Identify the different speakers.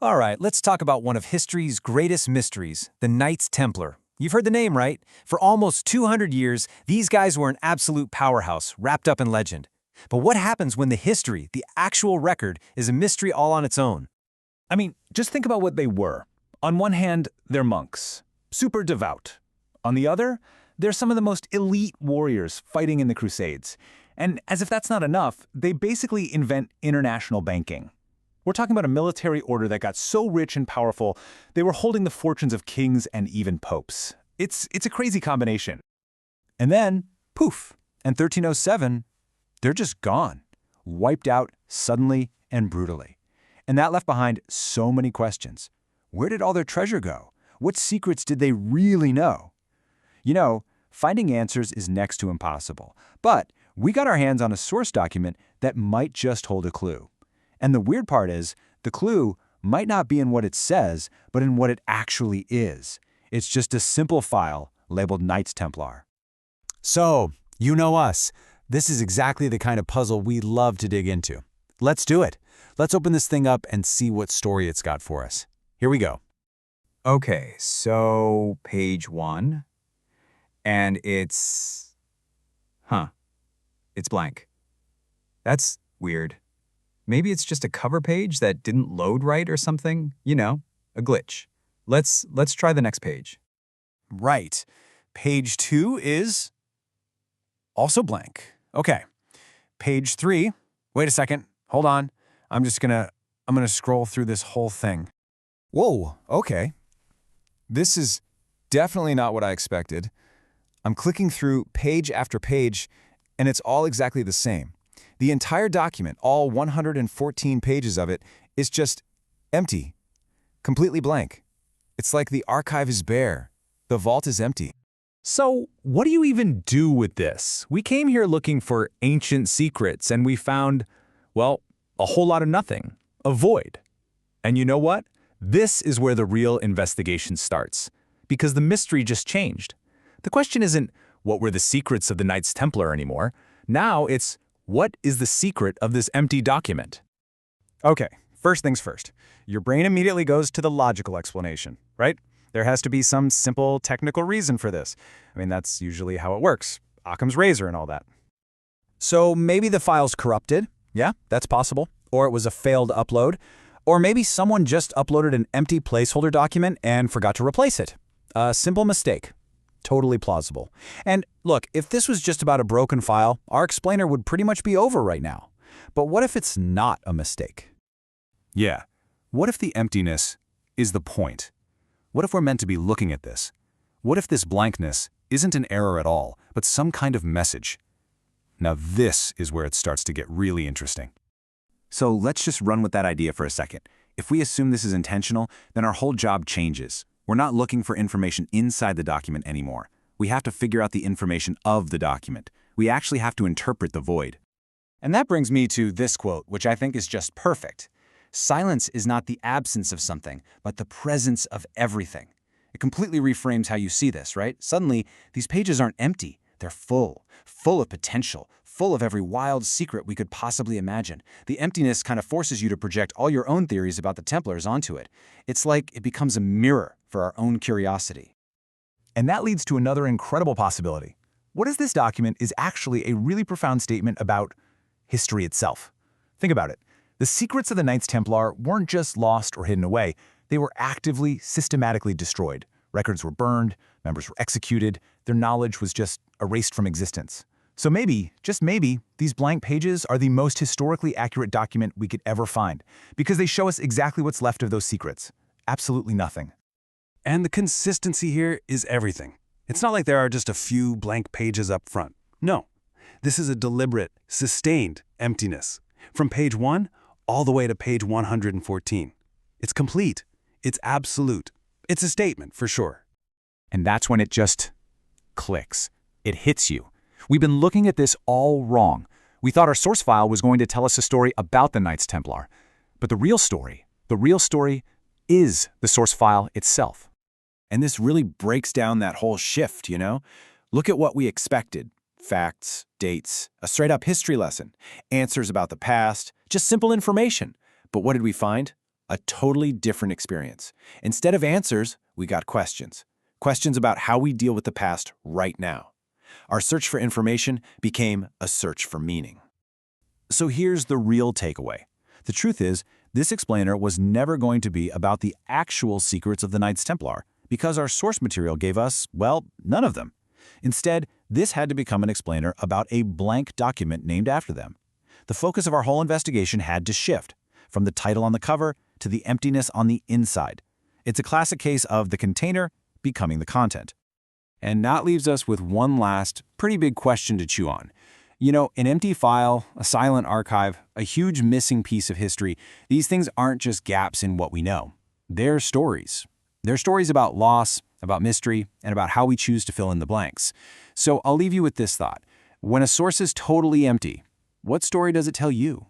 Speaker 1: All right, let's talk about one of history's greatest mysteries, the Knights Templar. You've heard the name, right? For almost 200 years, these guys were an absolute powerhouse, wrapped up in legend. But what happens when the history, the actual record, is a mystery all on its own?
Speaker 2: I mean, just think about what they were. On one hand, they're monks, super devout. On the other, they're some of the most elite warriors fighting in the Crusades. And as if that's not enough, they basically invent international banking. We're talking about a military order that got so rich and powerful, they were holding the fortunes of kings and even popes. It's a crazy combination.
Speaker 1: And then, poof, in 1307, they're just gone, wiped out suddenly and brutally. And that left behind so many questions. Where did all their treasure go? What secrets did they really know? You know, finding answers is next to impossible. But we got our hands on a source document that might just hold a clue. And the weird part is, the clue might not be in what it says, but in what it actually is. It's just a simple file labeled Knights Templar. So, you know us. This is exactly the kind of puzzle we love to dig into. Let's do it. Let's open this thing up and see what story it's got for us. Here we go.
Speaker 3: Okay, so page 1, and it's blank. That's weird. Maybe it's just a cover page that didn't load right or something. You know, a glitch. Let's try the next page.
Speaker 1: Right. Page 2 is also blank. Okay. Page 3. Wait a second. Hold on. I'm gonna scroll through this whole thing. Whoa, okay. This is definitely not what I expected. I'm clicking through page after page, and it's all exactly the same. The entire document, all 114 pages of it, is just empty, completely blank. It's like the archive is bare. The vault is empty.
Speaker 2: So, what do you even do with this? We came here looking for ancient secrets, and we found, well, a whole lot of nothing. A void. And you know what? This is where the real investigation starts. Because the mystery just changed. The question isn't, what were the secrets of the Knights Templar anymore? Now it's, what is the secret of this empty document?
Speaker 1: Okay, first things first. Your brain immediately goes to the logical explanation, right? There has to be some simple technical reason for this. I mean, that's usually how it works. Occam's razor and all that. So maybe the file's corrupted. Yeah, that's possible. Or it was a failed upload. Or maybe someone just uploaded an empty placeholder document and forgot to replace it. A simple mistake. Totally plausible. And look, if this was just about a broken file, our explainer would pretty much be over right now. But what if it's not a mistake? Yeah. What if the emptiness is the point? What if we're meant to be looking at this? What if this blankness isn't an error at all, but some kind of message? Now this is where it starts to get really interesting. So let's just run with that idea for a second. If we assume this is intentional, then our whole job changes. We're not looking for information inside the document anymore. We have to figure out the information of the document. We actually have to interpret the void. And that brings me to this quote, which I think is just perfect. Silence is not the absence of something, but the presence of everything. It completely reframes how you see this, right? Suddenly, these pages aren't empty. They're full of potential, full of every wild secret we could possibly imagine. The emptiness kind of forces you to project all your own theories about the Templars onto it. It's like it becomes a mirror for our own curiosity.
Speaker 2: And that leads to another incredible possibility. What if this document is actually a really profound statement about history itself? Think about it. The secrets of the Knights Templar weren't just lost or hidden away. They were actively, systematically destroyed. Records were burned, members were executed, their knowledge was just erased from existence. So maybe, just maybe, these blank pages are the most historically accurate document we could ever find, because they show us exactly what's left of those secrets. Absolutely nothing.
Speaker 1: And the consistency here is everything. It's not like there are just a few blank pages up front. No, this is a deliberate, sustained emptiness. From page 1 all the way to page 114. It's complete. It's absolute. It's a statement, for sure.
Speaker 2: And that's when it just clicks. It hits you. We've been looking at this all wrong. We thought our source file was going to tell us a story about the Knights Templar. But the real story is the source file itself.
Speaker 1: And this really breaks down that whole shift, you know? Look at what we expected. Facts, dates, a straight-up history lesson, answers about the past, just simple information. But what did we find?
Speaker 2: A totally different experience. Instead of answers, we got questions. Questions about how we deal with the past right now. Our search for information became a search for meaning. So here's the real takeaway. The truth is, this explainer was never going to be about the actual secrets of the Knights Templar, because our source material gave us, well, none of them. Instead, this had to become an explainer about a blank document named after them. The focus of our whole investigation had to shift, from the title on the cover to the emptiness on the inside. It's a classic case of the container becoming the content. And that leaves us with one last, pretty big question to chew on. You know, an empty file, a silent archive, a huge missing piece of history, these things aren't just gaps in what we know. They're stories. They're stories about loss, about mystery, and about how we choose to fill in the blanks. So I'll leave you with this thought. When a source is totally empty, what story does it tell you?